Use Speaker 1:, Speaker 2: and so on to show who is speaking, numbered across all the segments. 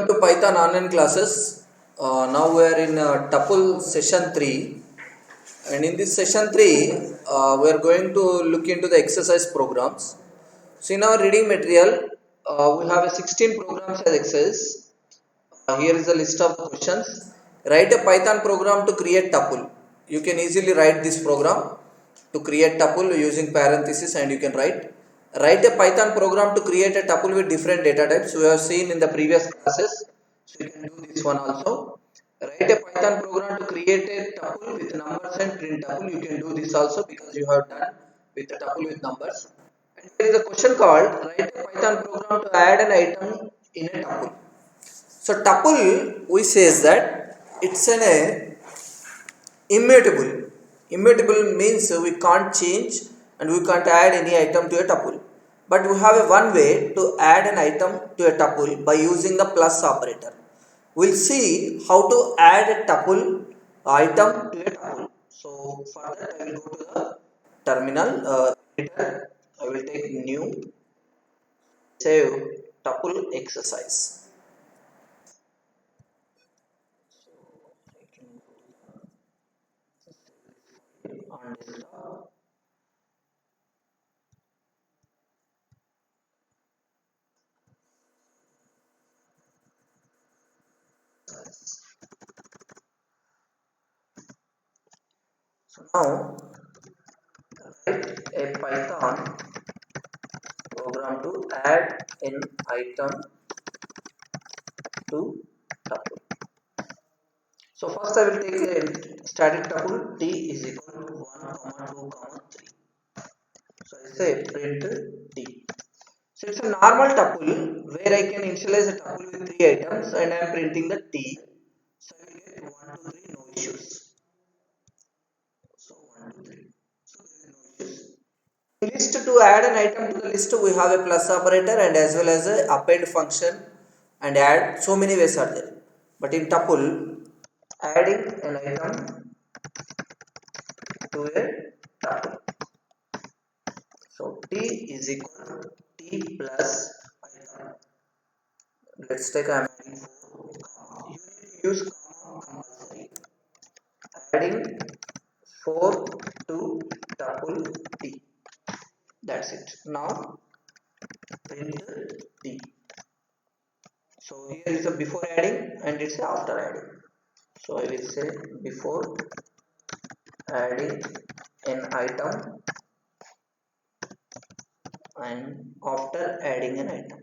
Speaker 1: To Python online classes. Now we are in Tuple Session 3, and in this Session 3 we are going to look into the exercise programs. So in our reading material we have a 16 programs as exercise. Here is a list of questions. Write a Python program to create tuple. You can easily write this program to create tuple using parenthesis, and you can write a Python program to create a tuple with different data types. We have seen in the previous classes, so you can do this one also. Write a Python program to create a tuple with numbers and print tuple. You can do this also because you have done with a tuple with numbers. And there is a question called write a Python program to add an item in a tuple. So tuple, we says that it's an immutable. Immutable means we can't change and we can't add any item to a tuple. But we have a one way to add an item to a tuple by using the plus operator. We'll see how to add a tuple item to a tuple. So for that I will go to the terminal editor. I will take new, save tuple exercise. On desktop. So now write a Python program to add an item to tuple. So first I will take a static tuple t is equal to 1, 2, 3. So I say print t. So it's a normal tuple where I can initialize a tuple with 3 items and I am printing the t. So I will get 1, 2, 3, no issues. So 1, 2, 3. So there is no issues. In list, to add an item to the list, we have a plus operator and as well as a append function and add. So many ways are there. But in tuple, adding an item to a tuple. So t is equal to t plus item. Let's take I'm adding 4. You use compulsory. Adding 4 to tuple t. That's it. Now print t. So here is a before adding and it's after adding. So I will say before adding an item and after adding an item.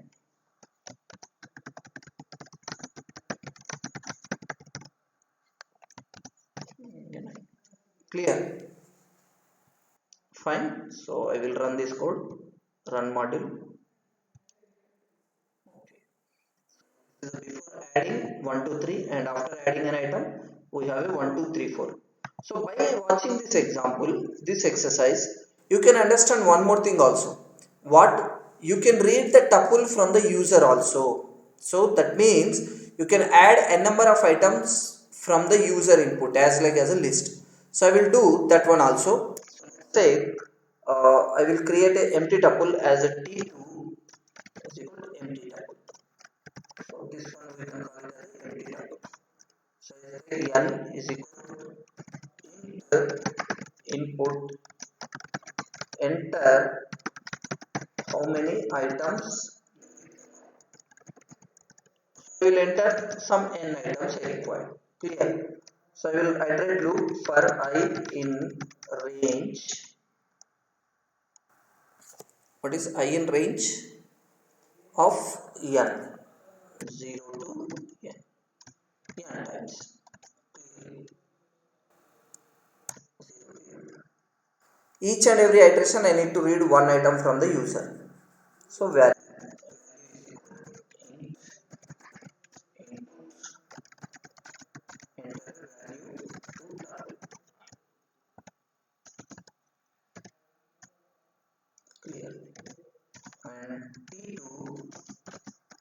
Speaker 1: Clear? Fine. So I will run this code. Run module. Before adding 1, 2, 3 and after adding an item we have a 1, 2, 3, 4. So by watching this example, this exercise, you can understand one more thing also. What you can read the tuple from the user also. So that means you can add a number of items from the user input as like as a list. So I will do that one also. Say I will create an empty tuple as a t2 is equal to empty tuple. So this one we can call it as empty tuple. So n is equal to input, enter how many items. We will enter some n items required. Clear? So I will iterate loop for I in range. What is I in range? Of n. 0 to n. N times. Each and every iteration I need to read one item from the user. So value clear, and t2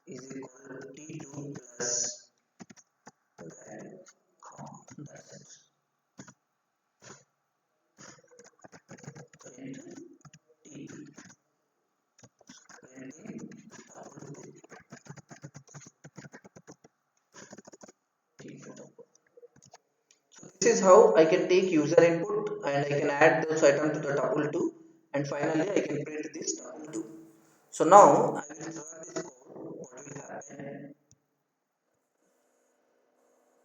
Speaker 1: is equal to t2 plus value, that's it. Print t2, printing is how I can take user input and I can add those items to the tuple 2, and finally I can print this tuple 2. So now I will run this code. What will happen?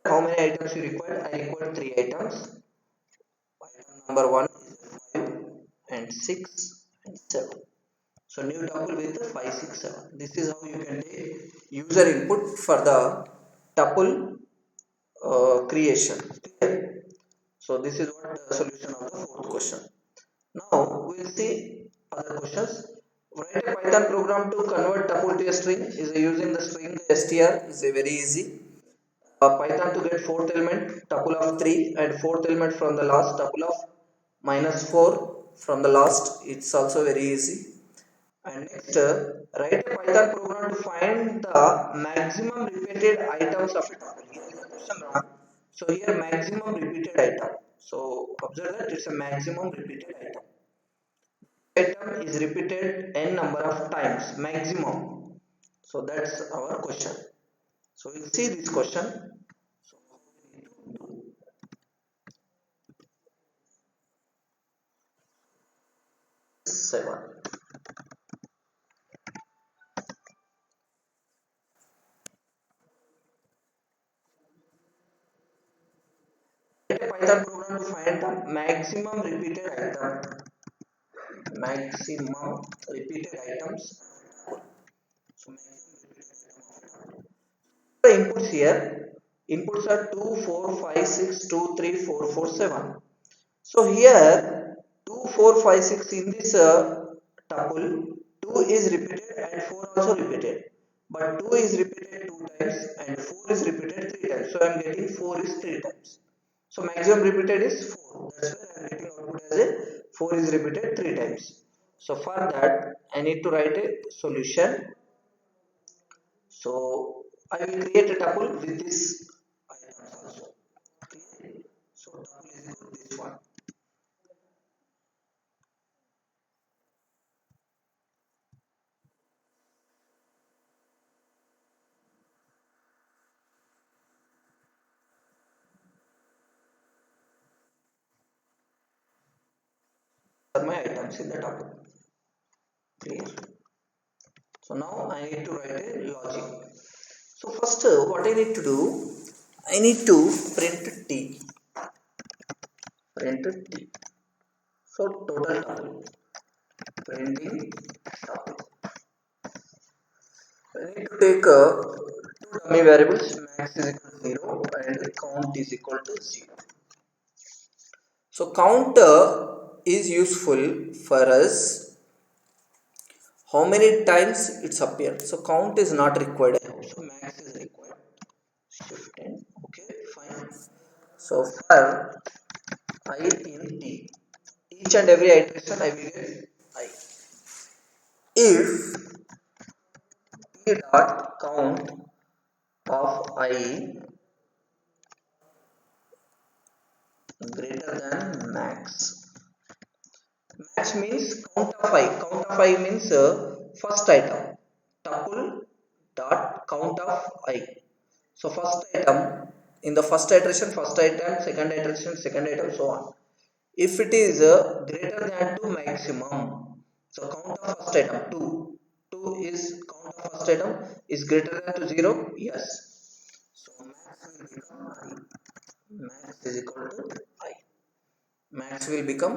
Speaker 1: How many items you require? I require 3 items. Item number 1 is 5 and 6 and 7. So new tuple with 5, 6, 7. This is how you can take user input for the tuple creation. Clear? So this is what the solution of the fourth question. Now we will see other questions. Write a Python program to convert tuple to a string. Is using the string str is a very easy. Python to get fourth element tuple of 3 and fourth element from the last tuple of -4 from the last. It's also very easy. And next, write a Python program to find the maximum repeated items of a tuple. Here is the question. So here maximum repeated item. So observe that it's a maximum repeated item. Item is repeated n number of times, maximum. So that's our question. So we'll see this question. So 7. Write a Python program to find the maximum repeated item. Maximum repeated items. So the inputs here. Inputs are 2, 4, 5, 6, 2, 3, 4, 4, 7. So here 2, 4, 5, 6 in this tuple 2 is repeated and 4 also repeated. But 2 is repeated 2 times and 4 is repeated 3 times. So I am getting 4 is 3 times. So maximum repeated is 4. That's why I am getting output as a 4 is repeated 3 times. So for that I need to write a solution. So I will create a tuple with this items also. So tuple is equal to this one. Are my items in the tuple. Clear? So now I need to write a logic. So first what I need to do, I need to print t. Print t. So total tuple. Printing tuple. I need to take two dummy variables, max is equal to 0 and count is equal to 0. So count is useful for us how many times it's appeared. So count is not required. So max is required. Shift n. Okay, fine. So for I in t, each and every iteration I will get I. If t dot count of I greater than max. Max means count of I. Count of I means first item. Tuple dot count of I. So first item in the first iteration, first item, second iteration, second item, so on. If it is greater than to maximum, so count of first item 2. 2 is count of first item is greater than to 0. Yes. So max will become I. Max is equal to I. Max will become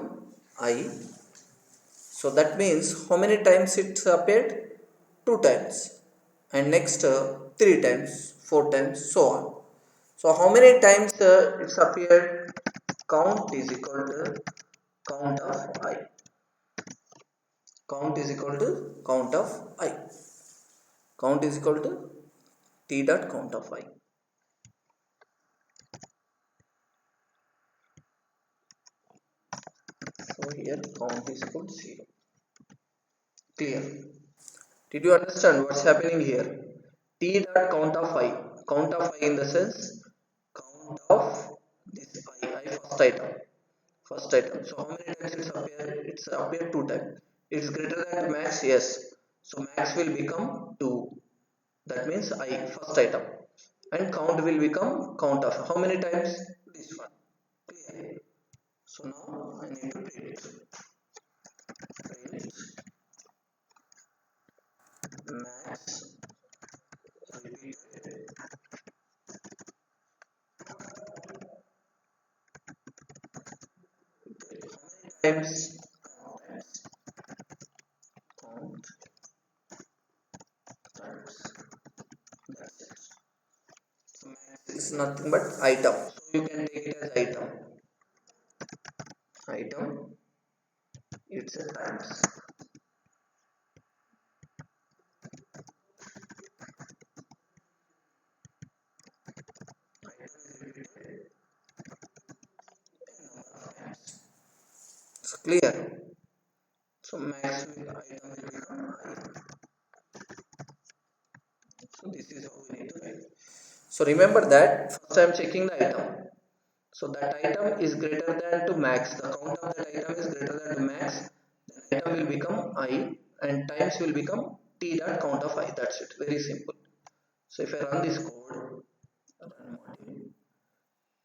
Speaker 1: I. So that means how many times it appeared? 2 times. And next 3 times, 4 times, so on. So how many times it's appeared? Count is equal to count of I. Count is equal to count of I. Count is equal to t dot count of I. So here count is equal to 0. Clear? Did you understand what's happening here? T dot count of I. Count of I in the sense count of this I first item. First item. So how many times it's appeared? It's appeared 2 times. It's greater than max, yes. So max will become 2. That means I first item. And count will become count of how many times? This one. So now I need to print max repeated times count times. That's it. So max is nothing but item. So you can take it as item. Item, it's a times. It's clear. So max with item will become I. So this is how we need to write. So remember that first I am checking the item. So that item is greater than to max. The count of that item is greater than to max. The item will become I and times will become t dot count of I. That's it. Very simple. So if I run this code, run module,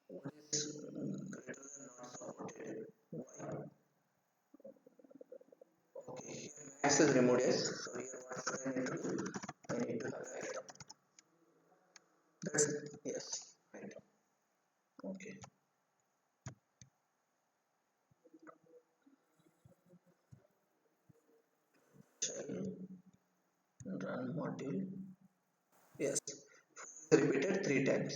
Speaker 1: what is greater than not supported? Why? Okay, here max is removed. Yes. So here what should I need to do? I need to have item. That's it. Yes. Item. Okay. Shell run module. Yes. Repeated 3 times.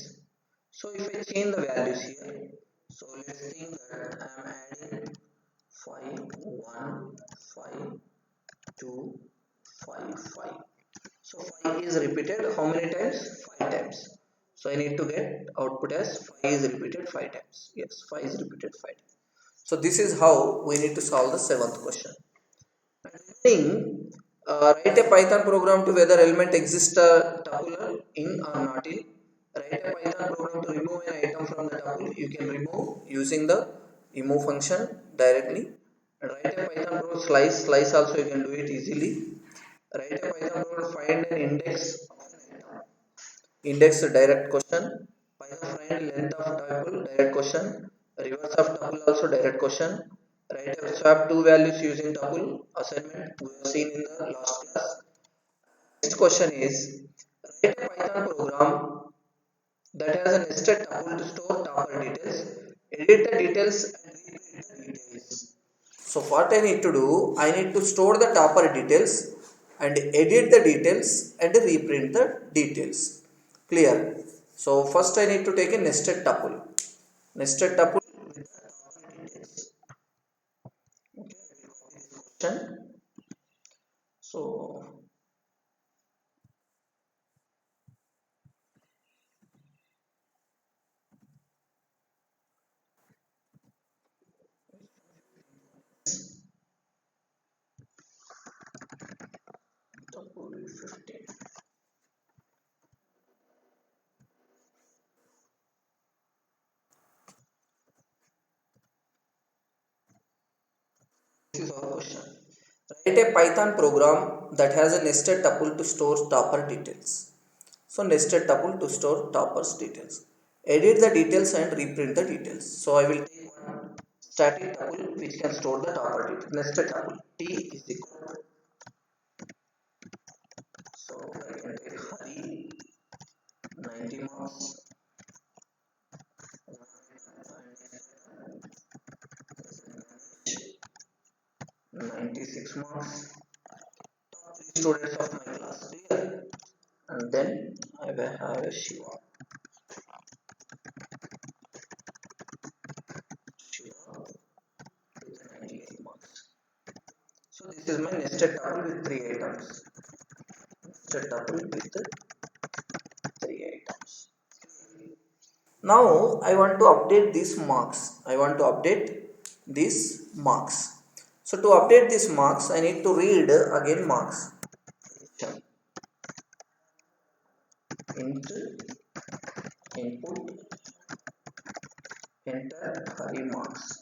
Speaker 1: So if I change the values here, so let's think that I am adding 5, 1, 5, 2, 5, 5. So 5 is repeated how many times? 5 times. So I need to get output as 5 is repeated 5 times. Yes, 5 is repeated 5 times. So this is how we need to solve the 7th question. Thing, write a Python program to whether element exists a tuple in or not in. Write a Python program to remove an item from the tuple. You can remove using the remove function directly. And write a Python program slice also you can do it easily. Write a Python program to find an index of an item. Index direct question. Python find length of tuple direct question. Reverse of tuple also direct question. Write a swap two values using tuple assignment we have seen in the last class. Next question is write a Python program that has a nested tuple to store topper details. Edit the details and reprint the details. So what I need to do, I need to store the topper details and edit the details and reprint the details. Clear? So first I need to take a nested tuple. Nested tuple with the topper details. Okay, question. So tuple 15. This is our question. Write a Python program that has a nested tuple to store topper details. So nested tuple to store toppers details. Edit the details and reprint the details. So I will take one static tuple which can store the topper details. Nested tuple t is equal to. So I can take Hari 90 marks, 96 marks. Top 3 students of my class. Clear? And then I will have a Shiva. Shiva with 98 marks. So this is my nested tuple with 3 items. Nested tuple with 3 items. Now I want to update these marks. I want to update these marks. So to update these marks, I need to read again marks. Int input enter Hari marks.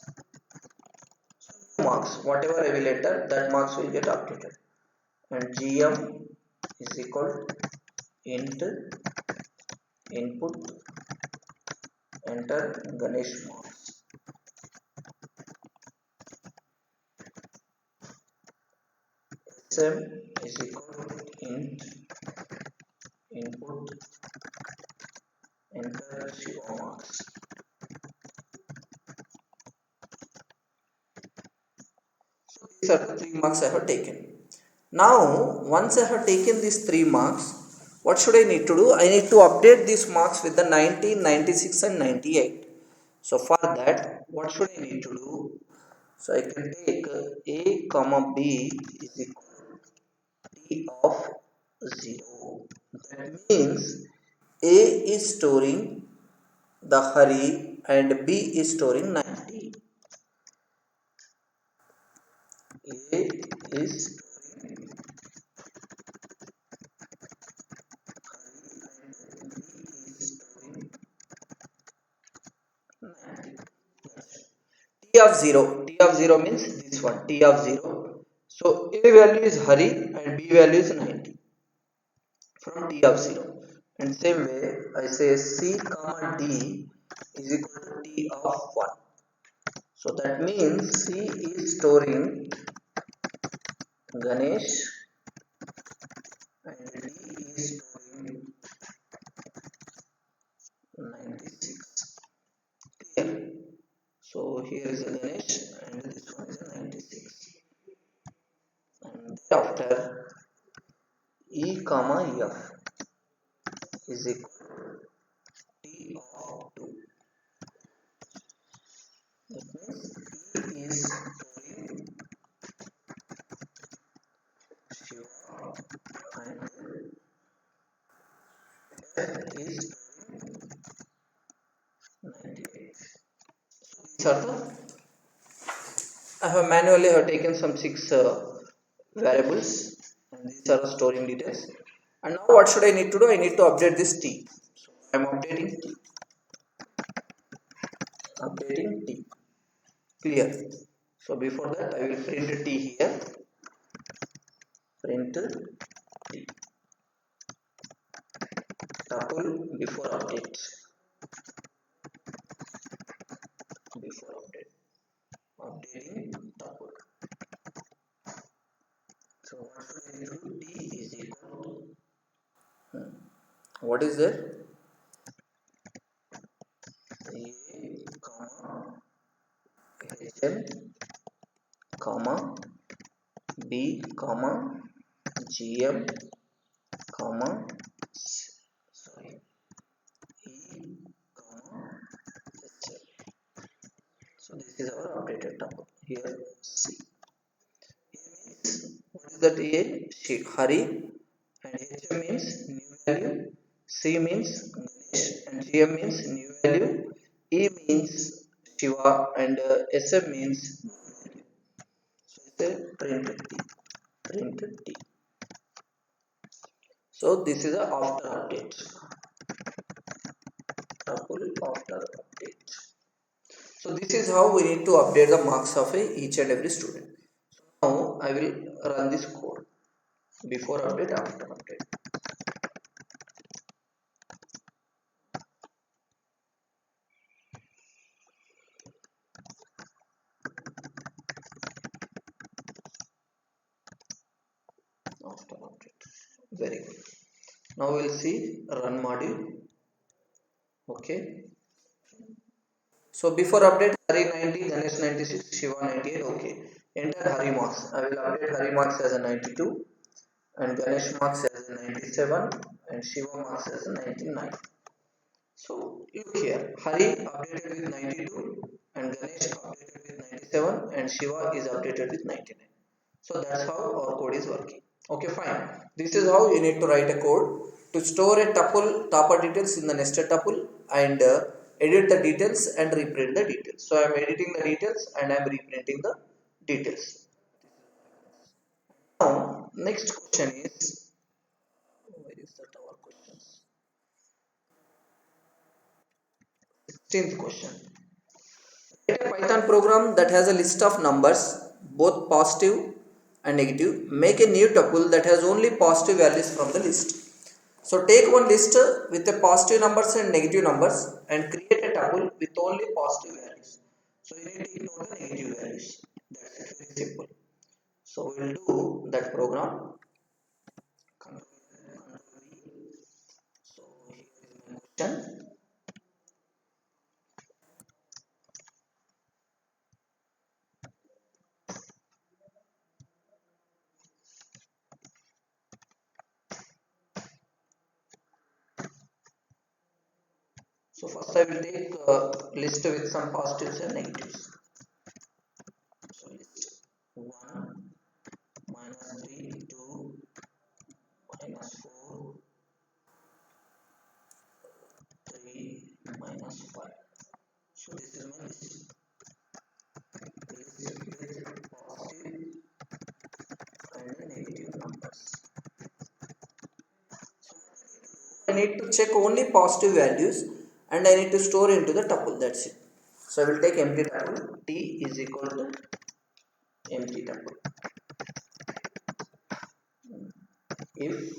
Speaker 1: Marks whatever I will enter, that marks will get updated. And gm is equal to int input enter Ganesh marks. sm is equal to int input enter Shiva marks. These are the 3 marks I have taken. Now once I have taken these 3 marks, what should I need to do? I need to update these marks with the 90, 96 and 98. So for that, what should I need to do? So I can take a comma b is equal to t of 0. That means a is storing the Hari and b is storing 90. A is storing is storing 90. T of 0. T of 0 means this one. T of 0. So A value is Hari and B value is 90 from T of 0. And same way I say C comma D is equal to T of 1. So that means C is storing Ganesh and D is storing 96. Clear? So here is a Ganesh and this one is a 96. And thereafter E comma F is equal to T of 2. That means E is storing Shiva and F is storing 98. So these are the I have manually taken some 6 variables and these are the storing details. And now what should I need to do? I need to update this T. So I am updating T. Updating T. Clear. So before that I will print T here. Print T. Tuple before update. Before update. Updating tuple. So what should I do? T is equal to what is there? A comma HL comma B comma GM comma sorry E comma HL. So this is our updated tuple. Here C. What is that A? Hari and HM means new value. C means Ganesh and GM means new value. E means Shiva and SM means new value. So it's a print T. Print T. So this is a after update. Tuple after update. So this is how we need to update the marks of each and every student. So now I will run this code. Before update, after update. After update. Very good. Now we'll see run module. Okay. So before update, Hari 90, Ganesh 96, Shiva 98. Okay. Enter Hari marks. I will update Hari marks as a 92 and Ganesh marks as a 97 and Shiva marks as a 99. So look here, Hari updated with 92 and Ganesh updated with 97 and Shiva is updated with 99. So that's how our code is working. Okay, fine. This is how you need to write a code to store a tuple topper details in the nested tuple and edit the details and reprint the details. So I am editing the details and I am reprinting the details. Now next question is, where is that our questions? 16th question. Write a Python program that has a list of numbers, both positive and negative. Make a new tuple that has only positive values from the list. So take one list with the positive numbers and negative numbers and create a tuple with only positive values. So you need to ignore the negative values. That's it, very simple. So we'll do that program. So here is my question. So first I will take a list with some positives and negatives. So list 1 minus 3 2 minus 4 3 minus 5. So this is my list. List with positive and negative numbers. I need to check only positive values and I need to store into the tuple. That's it. So I will take empty tuple. T is equal to empty tuple. If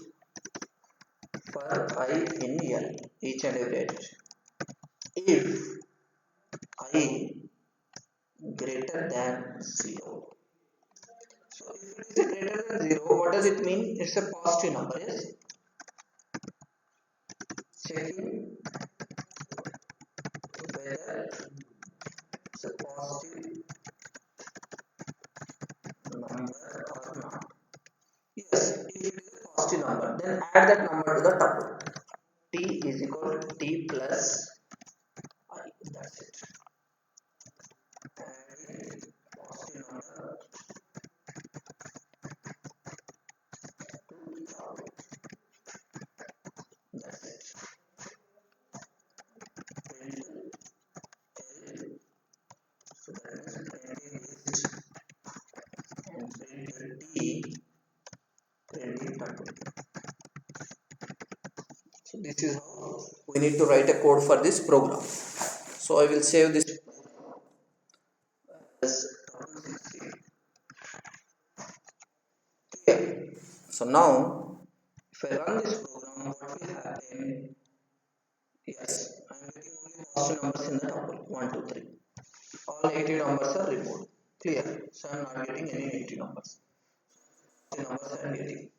Speaker 1: for I in L, each and every iteration, if I greater than 0. So if it is greater than 0, what does it mean? It's a positive number, yes? Checking whether it's a positive number or not. Yes, if it is a positive number, then add that number to the tuple. T is equal to T plus I. That's it. Add positive number to tuple. That's it. Print L. So that means printing list and print T. Printing tuple. So this is how we need to write a code for this program. So I will save this as Tuple 16. Clear. So now if I run this program, what will happen? Yes, I am getting only positive numbers in the tuple 1, 2, 3. All negative numbers are removed. Clear. So I am not getting any negative numbers. Positive numbers I am getting.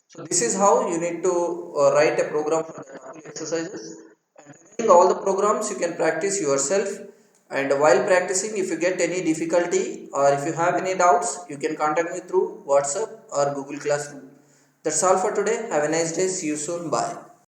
Speaker 1: So this is how you need to write a program for the tuple exercises. And remaining all the programs you can practice yourself. And while practicing, if you get any difficulty or if you have any doubts, you can contact me through WhatsApp or Google Classroom. That's all for today. Have a nice day. See you soon. Bye.